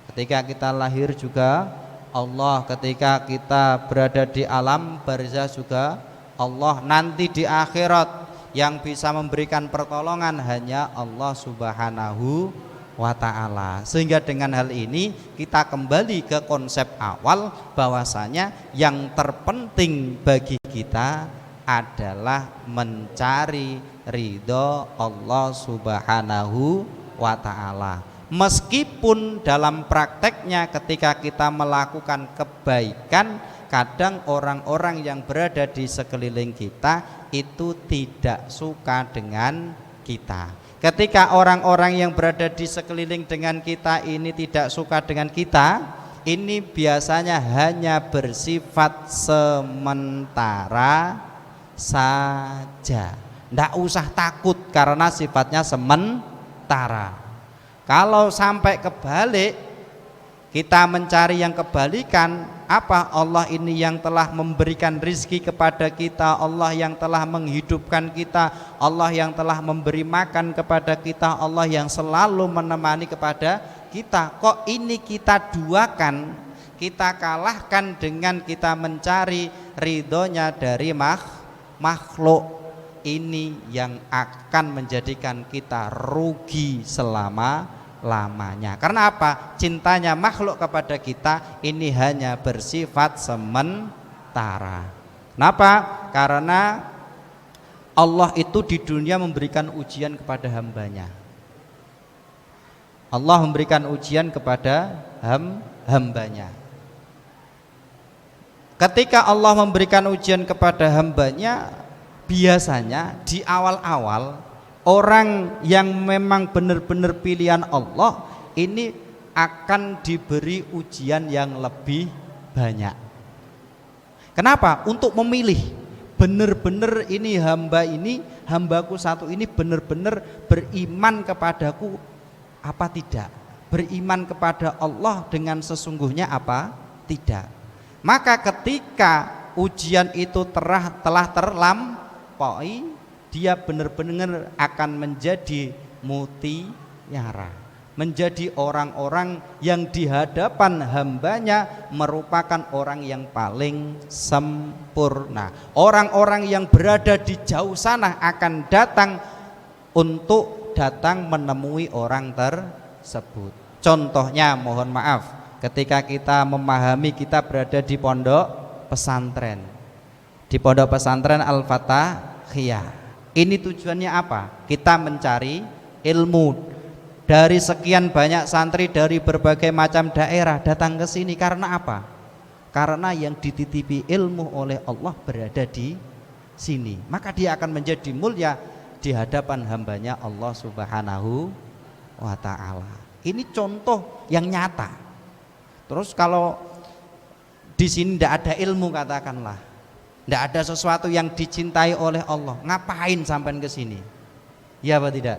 ketika kita lahir juga Allah, ketika kita berada di alam barzah juga Allah, nanti di akhirat yang bisa memberikan pertolongan hanya Allah Subhanahu wa ta'ala. Sehingga dengan hal ini kita kembali ke konsep awal bahwasanya yang terpenting bagi kita adalah mencari ridho Allah Subhanahu wa ta'ala. Meskipun dalam prakteknya ketika kita melakukan kebaikan, kadang orang-orang yang berada di sekeliling kita itu tidak suka dengan kita. Ketika orang-orang yang berada di sekeliling dengan kita ini tidak suka dengan kita, ini biasanya hanya bersifat sementara saja. Tidak usah takut karena sifatnya sementara. Kalau sampai kebalik, kita mencari yang kebalikan, apa? Allah ini yang telah memberikan rizki kepada kita, Allah yang telah menghidupkan kita, Allah yang telah memberi makan kepada kita, Allah yang selalu menemani kepada kita. Kok ini kita duakan, kita kalahkan dengan kita mencari ridhonya dari makhluk. Ini yang akan menjadikan kita rugi selama-lamanya. Karena apa? Cintanya makhluk kepada kita ini hanya bersifat sementara. Kenapa? Karena Allah itu di dunia memberikan ujian kepada hambanya. Allah memberikan ujian kepada hambanya. Ketika Allah memberikan ujian kepada hambanya, biasanya di awal-awal orang yang memang benar-benar pilihan Allah ini akan diberi ujian yang lebih banyak. Kenapa? Untuk memilih benar-benar ini hambaku satu ini benar-benar beriman kepadaku apa tidak, beriman kepada Allah dengan sesungguhnya apa tidak. Maka ketika ujian itu telah terlampaui, dia benar-benar akan menjadi mutiara, menjadi orang-orang yang di hadapan hambanya merupakan orang yang paling sempurna. Orang-orang yang berada di jauh sana akan datang untuk datang menemui orang tersebut. Contohnya, mohon maaf, ketika kita memahami kita berada di pondok pesantren, di pondok pesantren Al-Fatahiyah. Ini tujuannya apa? Kita mencari ilmu. Dari sekian banyak santri dari berbagai macam daerah datang ke sini karena apa? Karena yang dititipi ilmu oleh Allah berada di sini. Maka dia akan menjadi mulia di hadapan hambanya Allah Subhanahu wa ta'ala. Ini contoh yang nyata. Terus kalau di sini tidak ada ilmu, katakanlah tidak ada sesuatu yang dicintai oleh Allah, ngapain sampai ke sini? Ya apa tidak?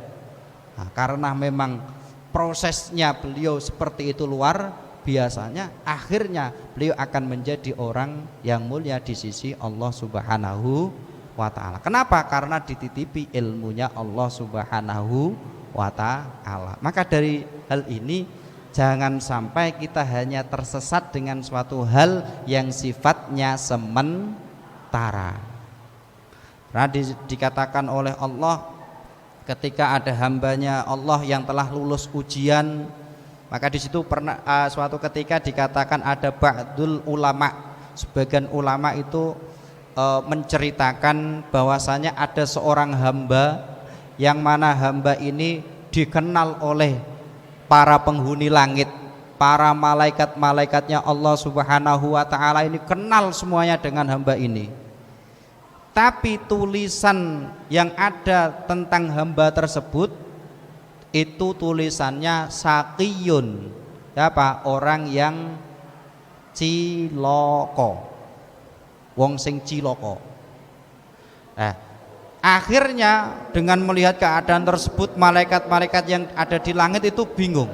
Nah, karena memang prosesnya beliau seperti itu luar biasanya, akhirnya beliau akan menjadi orang yang mulia di sisi Allah Subhanahu wa ta'ala. Kenapa? Karena dititipi ilmunya Allah Subhanahu wa ta'ala. Maka dari hal ini jangan sampai kita hanya tersesat dengan suatu hal yang sifatnya sementara. Karena dikatakan oleh Allah, ketika ada hambanya Allah yang telah lulus ujian, maka di situ pernah suatu ketika dikatakan ada ba'dul ulama, sebagian ulama itu menceritakan bahwasanya ada seorang hamba yang mana hamba ini dikenal oleh para penghuni langit, para malaikat-malaikatnya Allah Subhanahu wa ta'ala ini kenal semuanya dengan hamba ini. Tapi tulisan yang ada tentang hamba tersebut itu tulisannya sakiyun, apa? Orang yang ciloko, wong sing ciloko. Akhirnya dengan melihat keadaan tersebut, malaikat-malaikat yang ada di langit itu bingung.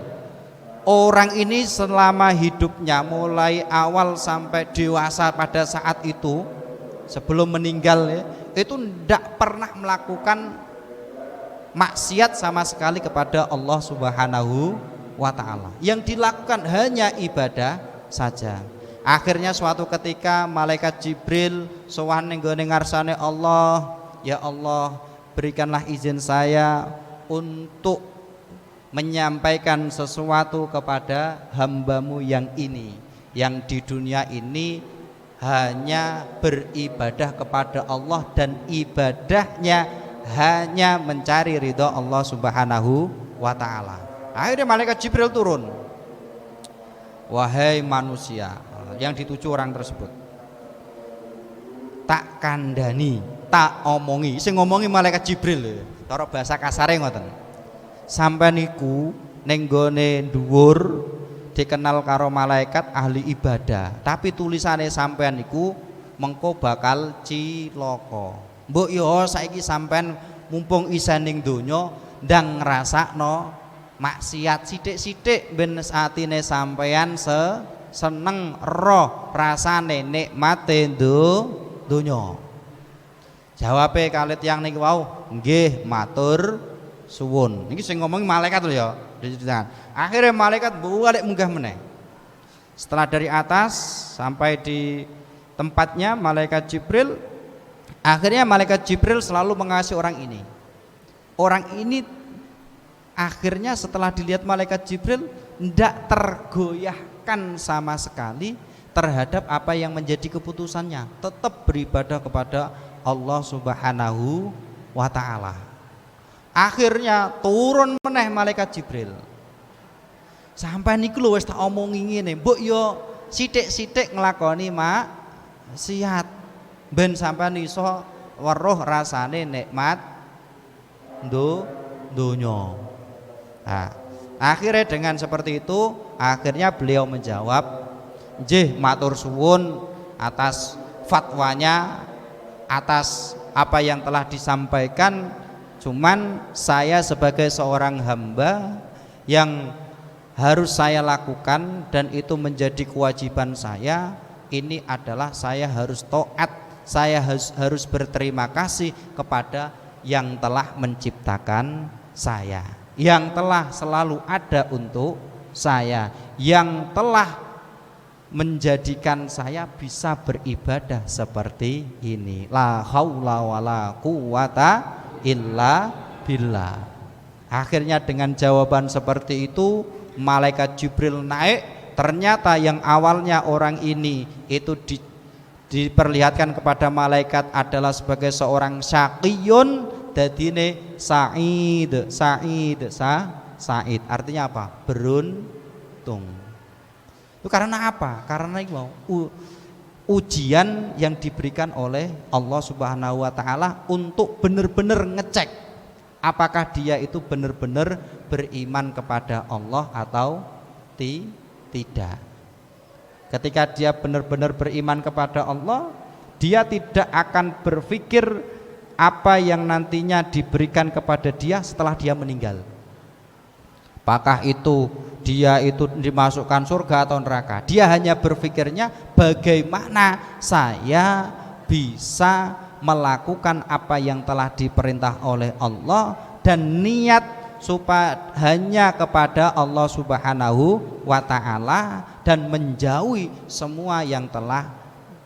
Orang ini selama hidupnya mulai awal sampai dewasa pada saat itu, sebelum meninggal ya, itu tidak pernah melakukan maksiat sama sekali kepada Allah Subhanahu wa ta'ala. Yang dilakukan hanya ibadah saja. Akhirnya suatu ketika malaikat Jibril sowan ning gone ngarsane Allah, ya Allah, berikanlah izin saya untuk menyampaikan sesuatu kepada hambamu yang ini, yang di dunia ini hanya beribadah kepada Allah dan ibadahnya hanya mencari ridho Allah Subhanahu wa ta'ala. Akhirnya malaikat Jibril turun. Wahai manusia, yang dituju orang tersebut, tak kandhani, tak omongi. Sing ngomongi malaikat Jibril, cara bahasa kasare ngoten. Sampeyan niku ning gone dhuwur dikenal karo malaikat ahli ibadah, tapi tulisannya sampean niku mengko bakal cilaka. Mbok yo saiki sampean mumpung isen ning donya ndang ngrasakno maksiat sithik-sithik ben atine sampean seneng roh rasane nikmate donya. Jawabe kali tiyang niki wau, nggih matur suwun. Niki sing ngomong malaikat lho ya. Akhirnya malaikat balik munggah meneh. Setelah dari atas sampai di tempatnya malaikat Jibril, akhirnya malaikat Jibril selalu mengasihi orang ini. Orang ini akhirnya setelah dilihat malaikat Jibril tidak tergoyahkan sama sekali terhadap apa yang menjadi keputusannya, tetap beribadah kepada Allah Subhanahu wa ta'ala. Akhirnya turun meneh malaikat Jibril. Sampai niku lho wis tak omongi ngene, mbok yo sithik-sithik nglakoni maksiat ben sampean iso weruh rasane nikmat donya. Nah, akhirnya dengan seperti itu, akhirnya beliau menjawab, "Nggih, matur suwun atas fatwanya, atas apa yang telah disampaikan. Cuman saya sebagai seorang hamba yang harus saya lakukan dan itu menjadi kewajiban saya, ini adalah saya harus taat, saya harus berterima kasih kepada yang telah menciptakan saya, yang telah selalu ada untuk saya, yang telah menjadikan saya bisa beribadah seperti ini. La haula wala quwata illa billah." Akhirnya dengan jawaban seperti itu malaikat Jibril naik. Ternyata yang awalnya orang ini itu diperlihatkan kepada malaikat adalah sebagai seorang syaqiyun, dadine Sa'id. Sa'id artinya apa? Beruntung. Itu karena apa? Karena itu ujian yang diberikan oleh Allah Subhanahu wa ta'ala untuk benar-benar ngecek apakah dia itu benar-benar beriman kepada Allah atau tidak. Ketika dia benar-benar beriman kepada Allah, dia tidak akan berpikir apa yang nantinya diberikan kepada dia setelah dia meninggal. Apakah itu dia itu dimasukkan surga atau neraka? Dia hanya berpikirnya bagaimana saya bisa melakukan apa yang telah diperintah oleh Allah dan niat supaya hanya kepada Allah Subhanahu wa ta'ala dan menjauhi semua yang telah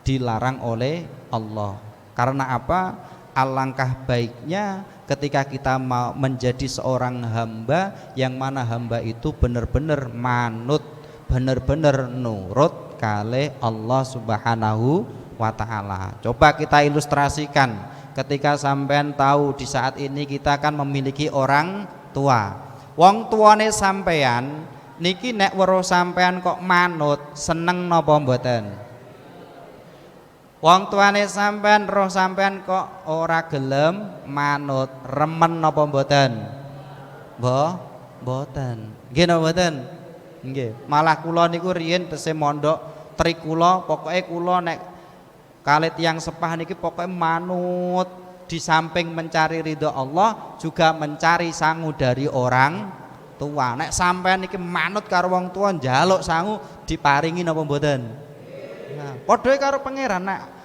dilarang oleh Allah. Karena apa? Alangkah baiknya ketika kita mau menjadi seorang hamba yang mana hamba itu benar-benar manut, benar-benar nurut kali Allah Subhanahu wa ta'ala. Coba kita ilustrasikan ketika sampean tahu di saat ini kita kan memiliki orang tua. Wong tuane sampean niki nek weruh sampean kok manut, seneng napa mboten? Wong tuane sampean roh sampean kok ora gelem manut, remen napa mboten? Mboten. Nggih napa mboten? Nggih. Malah kula niku riyen tesih mondok tri kula, pokoke kula nek kalih tiyang sepah niki pokoke manut, di samping mencari ridho Allah juga mencari sangu dari orang tua. Nek sampean niki manut karo wong tua njaluk sangu diparingi napa mboten? Nah, padha karo pangeran, nek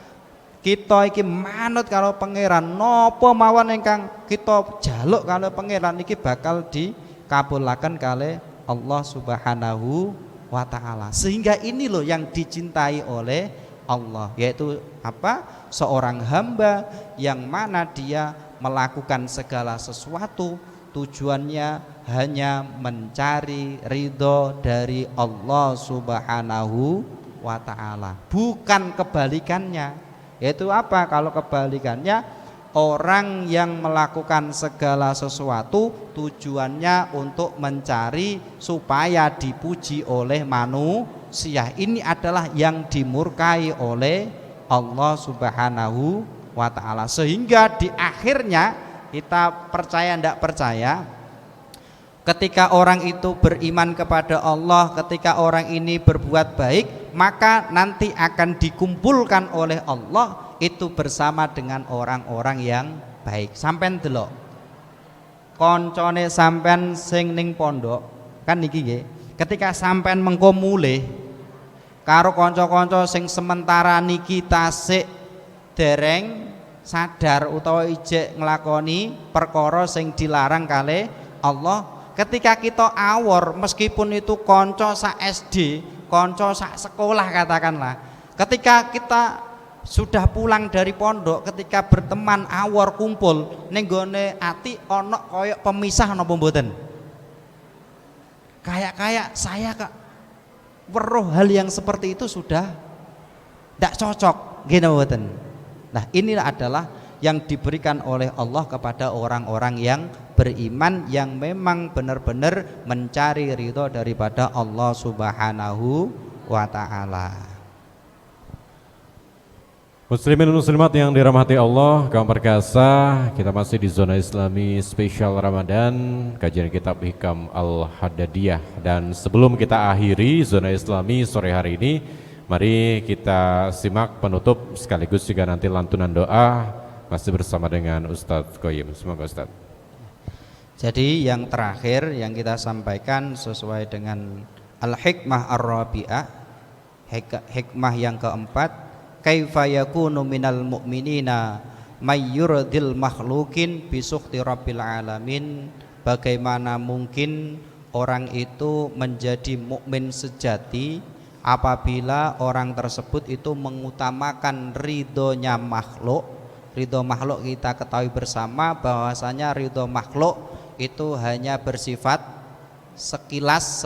kita iki manut karo pangeran napa mawon ingkang kita jaluk karo pangeran iki bakal dikabulaken kalih Allah Subhanahu wa taala. Sehingga ini loh yang dicintai oleh Allah, yaitu apa? Seorang hamba yang mana dia melakukan segala sesuatu tujuannya hanya mencari ridho dari Allah Subhanahu wa ta'ala, bukan kebalikannya. Yaitu apa? Kalau kebalikannya, orang yang melakukan segala sesuatu tujuannya untuk mencari supaya dipuji oleh manusia. Ini adalah yang dimurkai oleh Allah Subhanahu wa ta'ala. Sehingga di akhirnya kita percaya tidak percaya, ketika orang itu beriman kepada Allah, ketika orang ini berbuat baik, maka nanti akan dikumpulkan oleh Allah itu bersama dengan orang-orang yang baik. Sampean delok koncone sampean sing ning pondok kan niki nggih, ketika sampean mengko mulih karo kanca-kanca sing sementara niki tasik dereng sadar utawa ijek nglakoni perkara sing dilarang kalih Allah, ketika kita awor, meskipun itu konco sak SD, konco sak sekolah katakanlah, ketika kita sudah pulang dari pondok, ketika berteman awor kumpul ning gone ati ana kaya pemisah napa mboten? Kayak saya Kak weruh hal yang seperti itu sudah tidak cocok, nggih napa mboten? Nah, inilah adalah yang diberikan oleh Allah kepada orang-orang yang beriman, yang memang benar-benar mencari ridho daripada Allah Subhanahu wa ta'ala. Muslimin dan muslimat yang dirahmati Allah, kaum perkasa, kita masih di zona Islami spesial Ramadan, kajian kitab Hikam Al-Haddadiyah. Dan sebelum kita akhiri zona Islami sore hari ini, mari kita simak penutup sekaligus juga nanti lantunan doa masih bersama dengan Ustadz Qoyim. Semoga Ustadz. Jadi yang terakhir yang kita sampaikan sesuai dengan Al-Hikmah Ar-Rabi'ah, hikmah yang keempat, kaifa yakunu minal mu'minina may yurdil makhlukin bisukhti rabbil alamin. Bagaimana mungkin orang itu menjadi mukmin sejati apabila orang tersebut itu mengutamakan ridhonya makhluk. Ridho makhluk kita ketahui bersama bahwasanya ridho makhluk itu hanya bersifat sekilas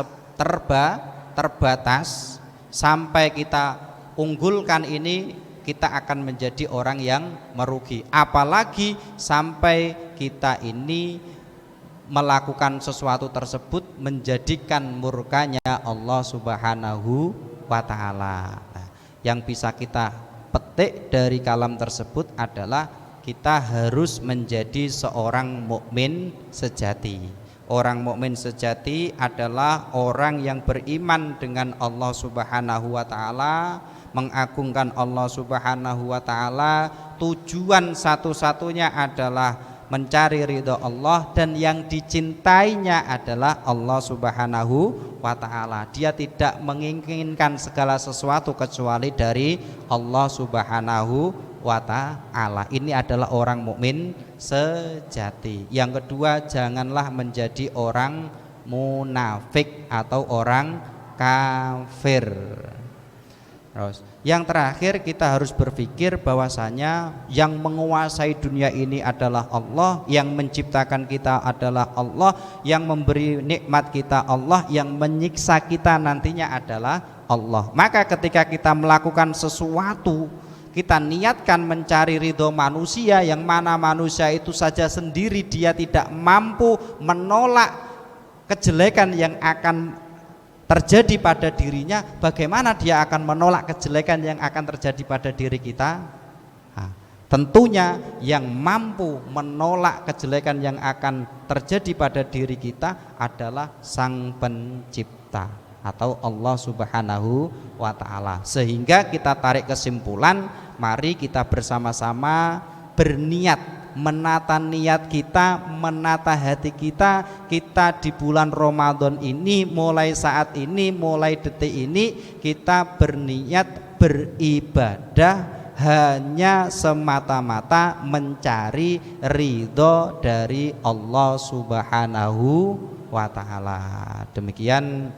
terbatas. Sampai kita unggulkan ini, kita akan menjadi orang yang merugi. Apalagi sampai kita ini melakukan sesuatu tersebut menjadikan murkanya Allah Subhanahu wa ta'ala. Nah, yang bisa kita petik dari kalam tersebut adalah kita harus menjadi seorang mukmin sejati. Orang mukmin sejati adalah orang yang beriman dengan Allah Subhanahu wa ta'ala, mengagungkan Allah Subhanahu wa ta'ala, tujuan satu-satunya adalah mencari ridho Allah, dan yang dicintainya adalah Allah Subhanahu wa ta'ala. Dia tidak menginginkan segala sesuatu kecuali dari Allah Subhanahu wa ta'ala. Ini adalah orang mukmin sejati. Yang kedua, janganlah menjadi orang munafik atau orang kafir. Terus yang terakhir, kita harus berpikir bahwasanya yang menguasai dunia ini adalah Allah, yang menciptakan kita adalah Allah, yang memberi nikmat kita Allah, yang menyiksa kita nantinya adalah Allah. Maka ketika kita melakukan sesuatu, kita niatkan mencari ridho manusia, yang mana manusia itu saja sendiri dia tidak mampu menolak kejelekan yang akan terjadi pada dirinya, bagaimana dia akan menolak kejelekan yang akan terjadi pada diri kita? Nah, tentunya yang mampu menolak kejelekan yang akan terjadi pada diri kita adalah Sang Pencipta atau Allah Subhanahu wa Ta'ala. Sehingga kita tarik kesimpulan, mari kita bersama-sama berniat, menata niat kita, menata hati kita. Kita di bulan Ramadan ini, mulai saat ini, mulai detik ini, kita berniat beribadah hanya semata-mata mencari ridho dari Allah Subhanahu wa Ta'ala. Demikian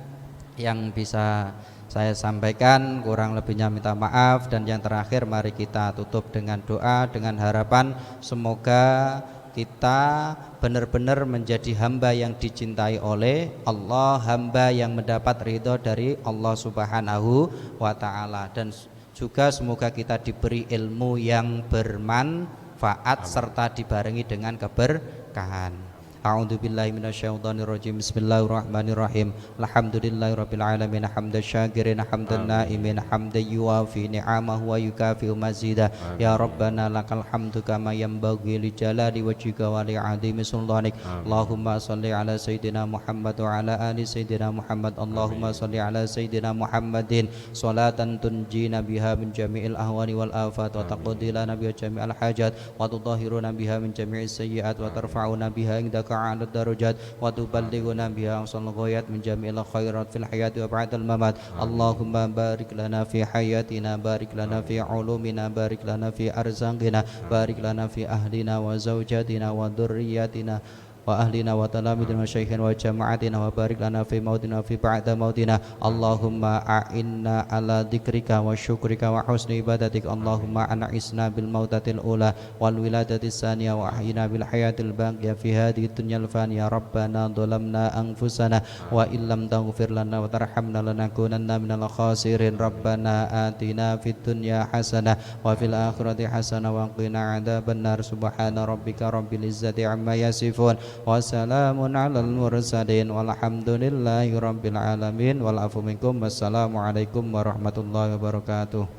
yang bisa saya sampaikan, kurang lebihnya minta maaf. Dan yang terakhir, mari kita tutup dengan doa, dengan harapan semoga kita benar-benar menjadi hamba yang dicintai oleh Allah, hamba yang mendapat ridho dari Allah Subhanahu wa Ta'ala, dan juga semoga kita diberi ilmu yang bermanfaat serta dibarengi dengan keberkahan. A'udzubillahi minasyaitonirrajim. Bismillahirrahmanirrahim. Alhamdulillahirabbil alamin hamdan syakirin hamdan naimin hamdan yuwafi ni'amahu wa yukafi'u mazida. Ya Rabbana lakal hamdu kama yanbaghi li jalali wajhika wa li 'azimi sultanik. Allahumma shalli ala sayyidina Muhammad wa ala ali sayyidina Muhammad. Allahumma shalli ala sayyidina Muhammadin salatan tunjina biha min jami'il ahwani wal afat wa taqdi lana biha jami'al hajat wa tudahhiruna biha min jami'is sayyi'at wa tarfa'una biha indaka على الدرجات وتبلغنا بها أقصى الغايات من جميع الخيرات في الحياة وبعد الممات. اللهم بارك لنا في حياتنا، بارك لنا في علومنا، بارك لنا في أرزاقنا، بارك لنا في أهلنا وزوجاتنا وذرياتنا وأهلنا وتلاميذنا وشيخنا وجماعتنا، وبارك لنا في موتنا وفي بعد موتنا. اللهم أعنا على ذكرك وشكرك وحسن عبادتك. اللهم أنعسنا بالموتة الأولى والولادة الثانية وأحينا بالحياة الباقية في هذه الدنيا الفانية. ربنا ظلمنا أنفسنا وإن لم تغفر لنا وترحمنا لنكونن من الخاسرين. ربنا آتنا في الدنيا حسنة وفي الآخرة حسنة وقنا عذاب النار. سبحان ربك رب العزة عما يصفون وسلام على المرسلين والحمد لله رب العالمين. والعفو منكم. Wassalamualaikum warahmatullahi wabarakatuh.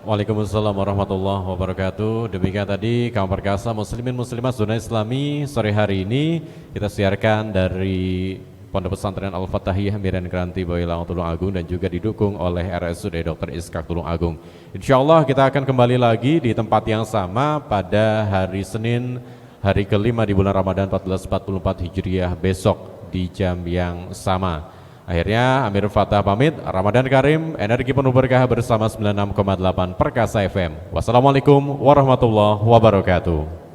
Waalaikumsalam warahmatullahi wabarakatuh. Demikian tadi kaum perkasa muslimin muslimat zona Islami sore hari ini kita siarkan dari Pondok Pesantren Al-Fatahiyah Miran Kranti Boyolali Tulung Agung dan juga didukung oleh RSUD Dr. Iskak Tulung Agung. Insyaallah kita akan kembali lagi di tempat yang sama pada hari Senin, hari kelima di bulan Ramadan 1444 Hijriah besok di jam yang sama. Akhirnya Amir Fatah pamit. Ramadan Karim, energi penuh berkah bersama 96,8 Perkasa FM. Wassalamualaikum warahmatullahi wabarakatuh.